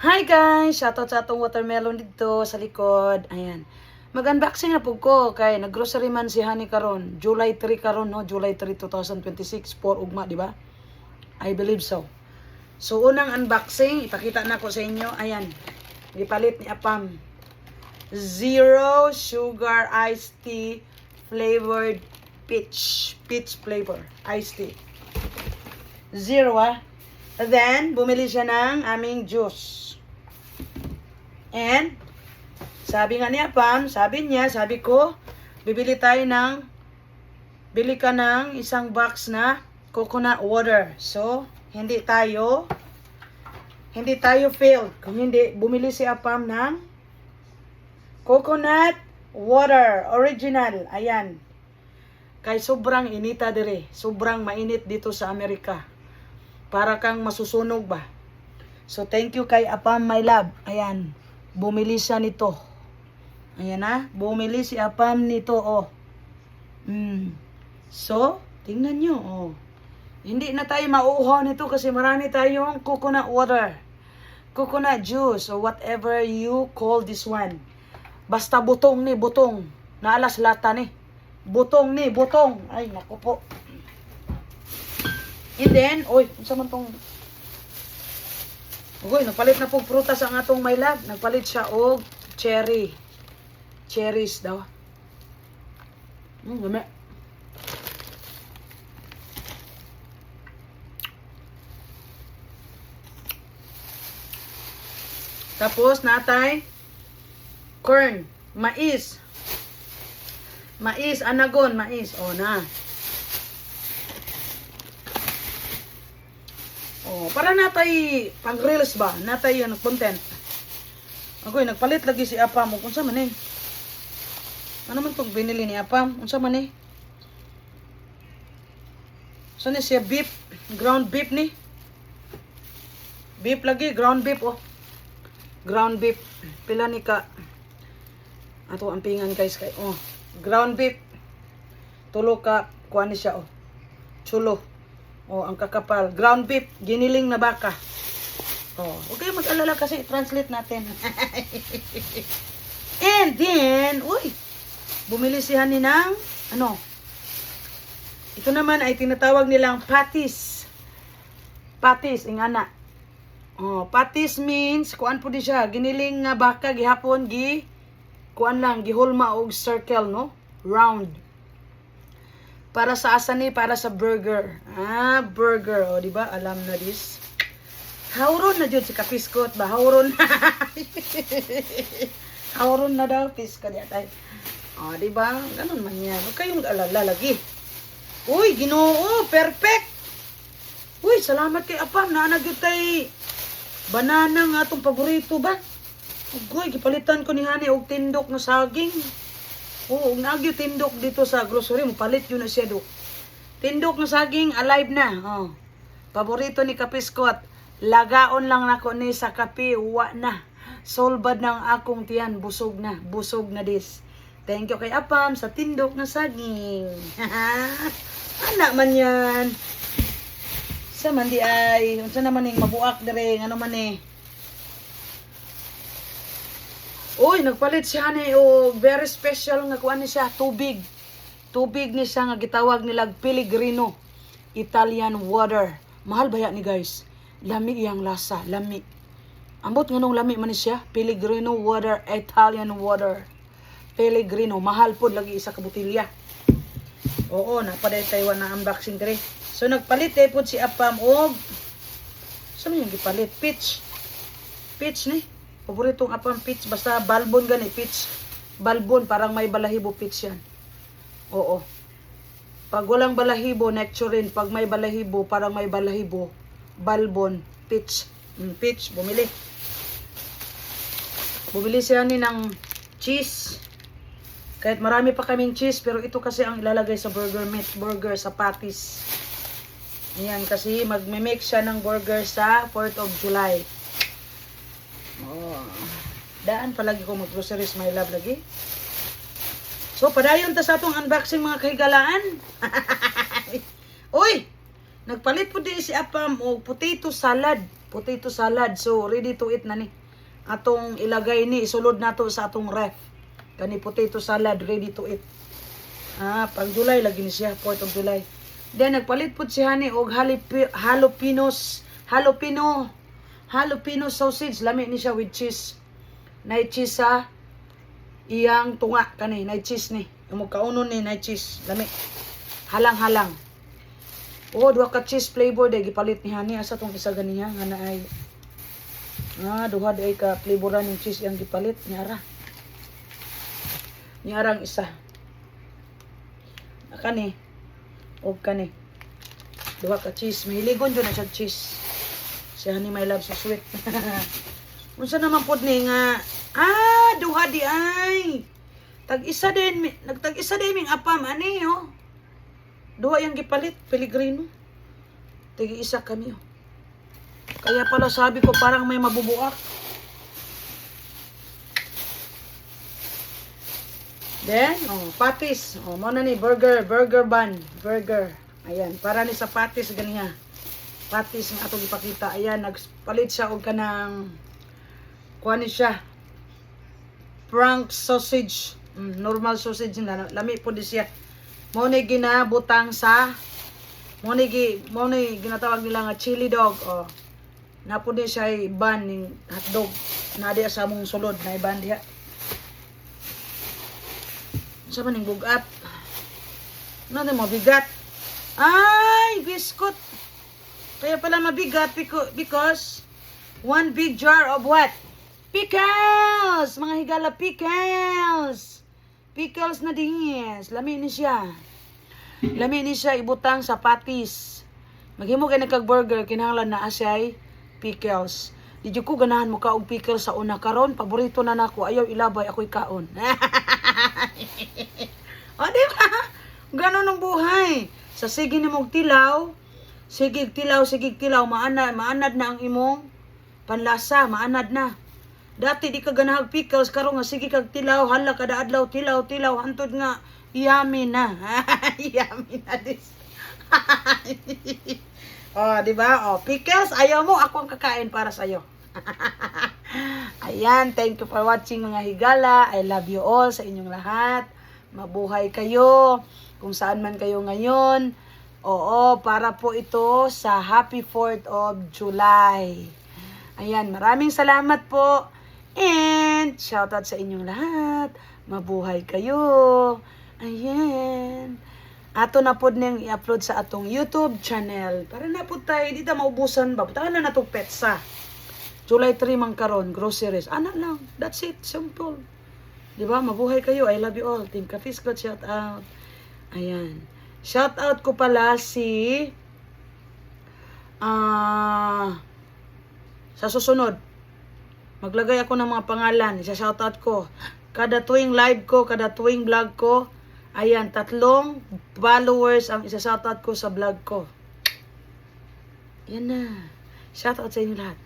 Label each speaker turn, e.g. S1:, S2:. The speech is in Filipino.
S1: Hi guys! Shoutout sa atong watermelon dito sa likod. Ayan. Mag-unboxing na po ko kay nag-grocery man si Honey karon. July 3 karon, no? July 3, 2026. 4 ugma, di ba? I believe so. So, unang unboxing, ipakita na ko sa inyo. Ayan. Ipalit ni Apam. Zero sugar iced tea flavored peach. Peach flavor. Iced tea. Zero, ah. Then, bumili siya ng aming juice. And, sabi nga ni Apam, sabi ko, bili ka ng isang box na coconut water. So, hindi tayo failed. Kung hindi, bumili si Apam ng coconut water, original. Ayan. Kay sobrang inita dire. Sobrang mainit dito sa Amerika. Para kang masusunog ba. So, thank you kay Apam, my love. Ayan. Bumili siya nito. Ayan na. Bumili si Apam nito, oh. So, tingnan nyo, oh. Hindi na tayo mauuhaw nito kasi marami tayong coconut water. Coconut juice, or whatever you call this one. Basta butong ni, butong. Naalas lata ni. Butong ni, butong. Ay, naku po. And then, oy, unsa man tong uy, nagpalit na pong prutas ang atong my love. Nagpalit siya og cherry. Cherries daw. Gami. Tapos natay corn, mais. Mais, anagon, mais. O na. Oh, para natay pang reels ba? Natay yung content. Agoy, nagpalit lagi si Apam. Unsa man eh? Ano man itong binili ni Apam? Unsa man eh? Saan siya beef? Ground beef ni? Beef lagi, ground beef oh. Ground beef. Pila ni ka? Ato ang pingan guys kay. Oh, ground beef. Tulo ka, kuha ni siya oh. Chulo. Oh, ang kakapal. Ground beef, giniling na baka. Oh, okay, mag-alala kasi translate natin. And then, uy, bumili si Honey ng, ano, ito naman ay tinatawag nilang patties. Patties, ingana. Oh, patties means, kuan po di siya, giniling nga baka, gihapon, kuan lang, gihulma og circle, no? Round. Para sa asa ni, para sa burger. Ah, burger. O, diba? Alam na this. Hauron na dyan si Kapiskot ba? Hauron na. Hauron na daw. Pisko niya tayo. O, diba? Ganun man yan. Huwag kayong alala lagi. Uy, Ginoo. Perfect. Uy, salamat kay Apam. Naanagyod tay banana nga itong paborito ba? Uy, gipalitan ko ni Honey og tindok na saging. Oo, nagyo tindok dito sa grocery mo. Palit yun na siya do. Tindok na saging, alive na. Oh. Paborito ni Kapiskot. Lagaon lang nako ni sa kape. Uwa na. Solbad ng akong tiyan. Busog na. Busog na dis. Thank you kay Apam sa tindok na saging. Anak man yan. Sa man di ay. Unsa naman yung mabuak dire. Ano man eh. Uy, nagpalit siya ni o very special nga kuan ni siya, tubig. Tubig ni siya nga gitawag nilag Pellegrino Italian water. Mahal ba ni guys? Lami iyang lasa, lami. Ambot nganong lami man ni siya, Pellegrino water, Italian water. Pellegrino, mahal pod lagi isa ka botelya. Oo, napaday Taiwan na unboxing dire. So nagpalit pod si Apam og sa man yung gipalit? Peach. Peach ni. Paboritong Apam peach. Basta balbon gani, peach. Balbon, parang may balahibo peach yan. Oo. Pag walang balahibo, nectarine. Pag may balahibo, parang may balahibo. Balbon, peach. Peach, bumili. Bumili siya ni ng cheese. Kahit marami pa kaming cheese, pero ito kasi ang ilalagay sa burger meat. Burger sa patties. Ayan, kasi magme-make siya ng burger sa 4th of July. Oh, daan palagi ko mag-groceries, my love lagi. So, padayon ta sa atong unboxing mga kahigalaan. Uy, nagpalit po din si Apam og potato salad. Potato salad. So, ready to eat na ni. Atong ilagay ni, isulod na to sa atong ref. Kani potato salad, ready to eat. Pang July lagi ni siya, 4th of July. Then, nagpalit po siya ni og jalapeno sausage. Lami ni siya with cheese. Nay cheese sa iyang tunga kani, nay cheese ni. Yung kaunon ni nay cheese. Lami. Halang-halang. Duha ka cheese flavor day gipalit ni hani asa tong isa ganiya nga naay. Duha day ka flavoran ng cheese yang gipalit ni ara. Ni arang isa. Kani. Og kani. Duha ka cheese. Mahiligon jud na siya cheese. Siya ni my love so sweet. Unsa naman pod ni nga duha di ay. Tag-isa din nagtag-isa din ming apam ani oh. Duha yang gipalit, Pellegrino. Tigi-isa kami oh. Kaya pala sabi ko parang may mabubuak. Then, patis. Muna ni burger bun. Burger. Ayan, para ni sa patis ganiya. Patis nga atong ipakita. Ayan, nagpalit siya og kanang kuha ni siya. Frank sausage. Normal sausage na. Lami po di siya. Mo ni ginabutang sa mo ni ginatawag nila nga chili dog. Napo di siya bun ning hotdog. Na diya sa mong sulod na iban diha. Sa man ning bugat. Ano mo bigat? Ay, biskot. Kaya pala mabigat because one big jar of what? Pickles! Mga higala, pickles! Pickles na dingis. Lami ni siya. Lami ni siya ibutang sa patis. Maghimo kay nagkag-burger, kinahanglan na asay pickles. Di ko ganahan mo ka og pickles sa una karon, paborito na nako. Ayaw ilabay ako'y kaon. Di ba? Ganon ang buhay. Sa sige ni mong tilaw, sige tilaw, maanad na ang imong panlasa, maanad na. Dati di ka ganahag pickles, karon nga sige kag tilaw, hala kada adlaw tilaw, hantod nga yummy na. Yummy na this. Di ba? Pickles, ayaw mo, ako ang kakain para sa iyo. Ayan, thank you for watching mga higala. I love you all sa inyong lahat. Mabuhay kayo kung saan man kayo ngayon. Para po ito sa Happy 4th of July. Ayan, maraming salamat po. And shoutout sa inyong lahat. Mabuhay kayo. Ayan. Ato na po nang i-upload sa atong YouTube channel. Para na po tayo, di ta maubusan ba? Punta na itong petsa. July 3 man karon, groceries. Anak lang. That's it. Simple. Di ba? Mabuhay kayo. I love you all. Team Cafe Scott, shout out. Ayan. Shout out ko pala si sa susunod. Maglagay ako ng mga pangalan. Isa-shout out ko. Kada tuwing live ko, kada tuwing vlog ko, ayan, 3 followers ang isa-shout out ko sa vlog ko. Yan na. Shout out sa inyo lahat.